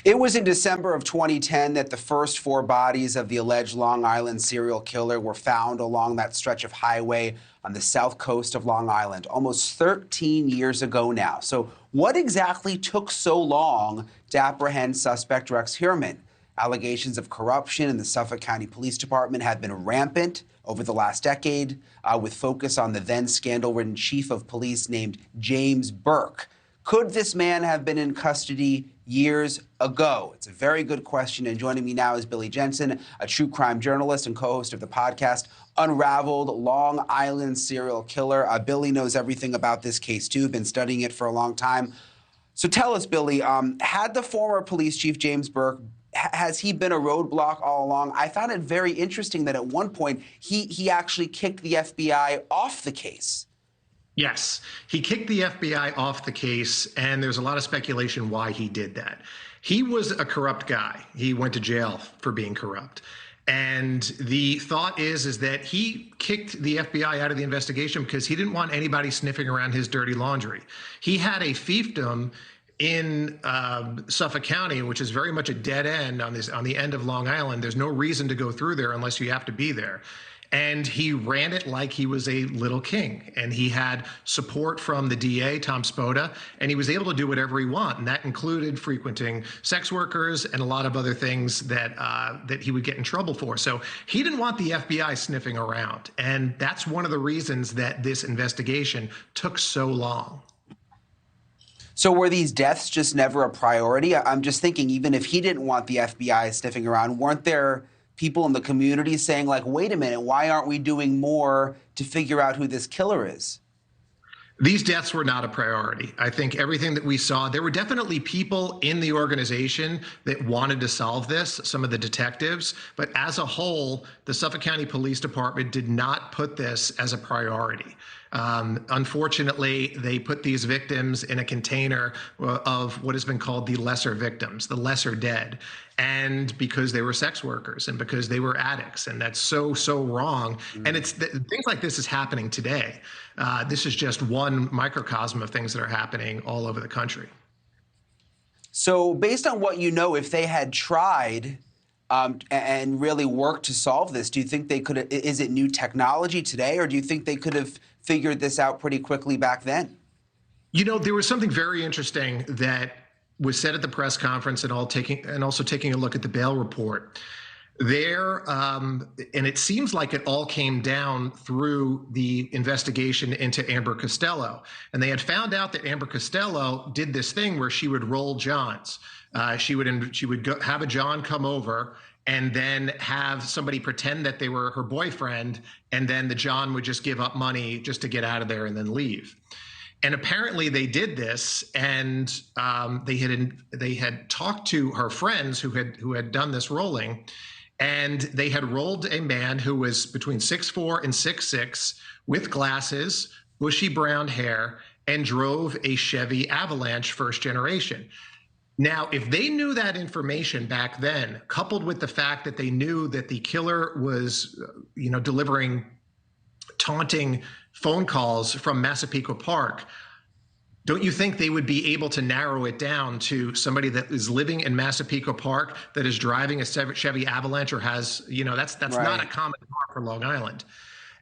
It was in December of 2010 that the first four bodies of the alleged Long Island serial killer were found along that stretch of highway on the south coast of Long Island, almost 13 years ago now. So what exactly took so long to apprehend suspect Rex Heuermann? Allegations of corruption in the Suffolk County Police Department have been rampant over the last decade, with focus on the then scandal-ridden chief of police named James Burke. Could this man have been in custody years ago? It's a very good question, and joining me now is Billy Jensen, a true crime journalist and co-host of the podcast Unraveled, Long Island Serial Killer. Billy knows everything about this case, too, been studying it for a long time. So tell us, Billy, had the former police chief, James Burke, has he been a roadblock all along? I found it very interesting that at one point he actually kicked the FBI off the case. Yes, he kicked the FBI off the case, and there's a lot of speculation why he did that. He was a corrupt guy. He went to jail for being corrupt. And the thought is that he kicked the FBI out of the investigation because he didn't want anybody sniffing around his dirty laundry. He had a fiefdom in Suffolk County, which is very much a dead end on the end of Long Island. There's no reason to go through there unless you have to be there. And he ran it like he was a little king. And he had support from the DA, Tom Spoda, and he was able to do whatever he wanted. And that included frequenting sex workers and a lot of other things that that he would get in trouble for. So he didn't want the FBI sniffing around. And that's one of the reasons that this investigation took so long. So were these deaths just never a priority? I'm just thinking, even if he didn't want the FBI sniffing around, weren't there people in the community saying, like, wait a minute, why aren't we doing more to figure out who this killer is? These deaths were not a priority. I think everything that we saw, there were definitely people in the organization that wanted to solve this, some of the detectives, but as a whole, the Suffolk County Police Department did not put this as a priority. Unfortunately, they put these victims in a container of what has been called the lesser victims, the lesser dead. And because they were sex workers and because they were addicts, and that's so wrong. And it's things like this is happening today. This is just one microcosm of things that are happening all over the country. So based on what you know, if they had tried and really worked to solve this, do you think they could have, is it new technology today, or do you think they could have figured this out pretty quickly back then? You know, there was something very interesting that was said at the press conference and also taking a look at the bail report there. And it seems like it all came down through the investigation into Amber Costello. And they had found out that Amber Costello did this thing where she would roll Johns. She would have a John come over and then have somebody pretend that they were her boyfriend, and then the John would just give up money just to get out of there and then leave. And apparently they did this, and they had talked to her friends who had done this rolling, and they had rolled a man who was between 6'4" and 6'6", with glasses, bushy brown hair, and drove a Chevy Avalanche first generation. Now, if they knew that information back then, coupled with the fact that they knew that the killer was, delivering taunting phone calls from Massapequa Park, don't you think they would be able to narrow it down to somebody that is living in Massapequa Park that is driving a Chevy Avalanche, or has, that's right. Not a common car for Long Island.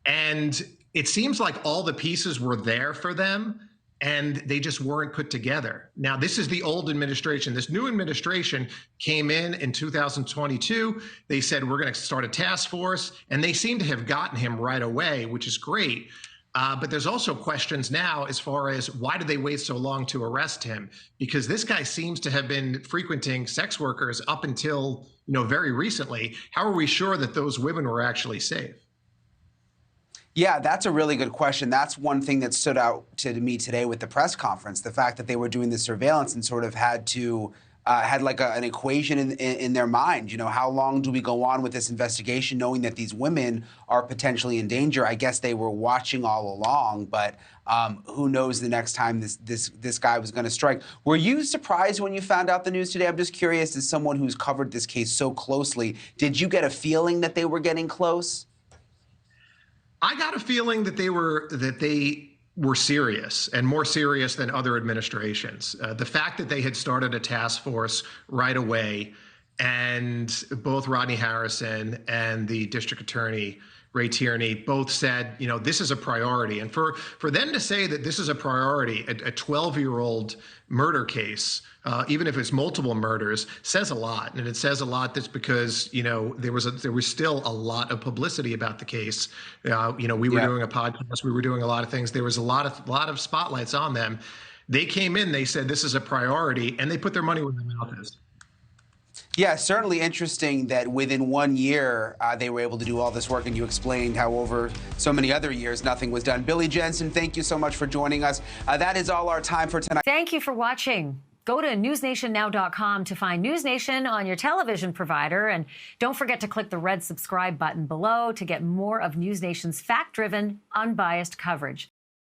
And it seems like all the pieces were there for them, and they just weren't put together. Now, this is the old administration. This new administration came in 2022. They said, we're going to start a task force, and they seem to have gotten him right away, which is great. But there's also questions now as far as why did they wait so long to arrest him? Because this guy seems to have been frequenting sex workers up until, very recently. How are we sure that those women were actually safe? Yeah, that's a really good question. That's one thing that stood out to me today with the press conference, the fact that they were doing the surveillance and sort of had like an equation in their mind. How long do we go on with this investigation knowing that these women are potentially in danger? I guess they were watching all along, but who knows the next time this guy was going to strike. Were you surprised when you found out the news today? I'm just curious, as someone who's covered this case so closely, did you get a feeling that they were getting close? I got a feeling that they were serious and more serious than other administrations. The fact that they had started a task force right away, and both Rodney Harrison and the district attorney, Ray Tierney, both said, this is a priority. And for them to say that this is a priority, a 12-year-old murder case, even if it's multiple murders, says a lot. And it says a lot that's because, there was still a lot of publicity about the case. We were doing a podcast, we were doing a lot of things. There was a lot of spotlights on them. They came in, they said this is a priority, and they put their money where their mouth is. Yeah, certainly interesting that within 1 year, they were able to do all this work, and you explained how over so many other years, nothing was done. Billy Jensen, thank you so much for joining us. That is all our time for tonight. Thank you for watching. Go to newsnationnow.com to find NewsNation on your television provider, and don't forget to click the red subscribe button below to get more of NewsNation's fact-driven, unbiased coverage.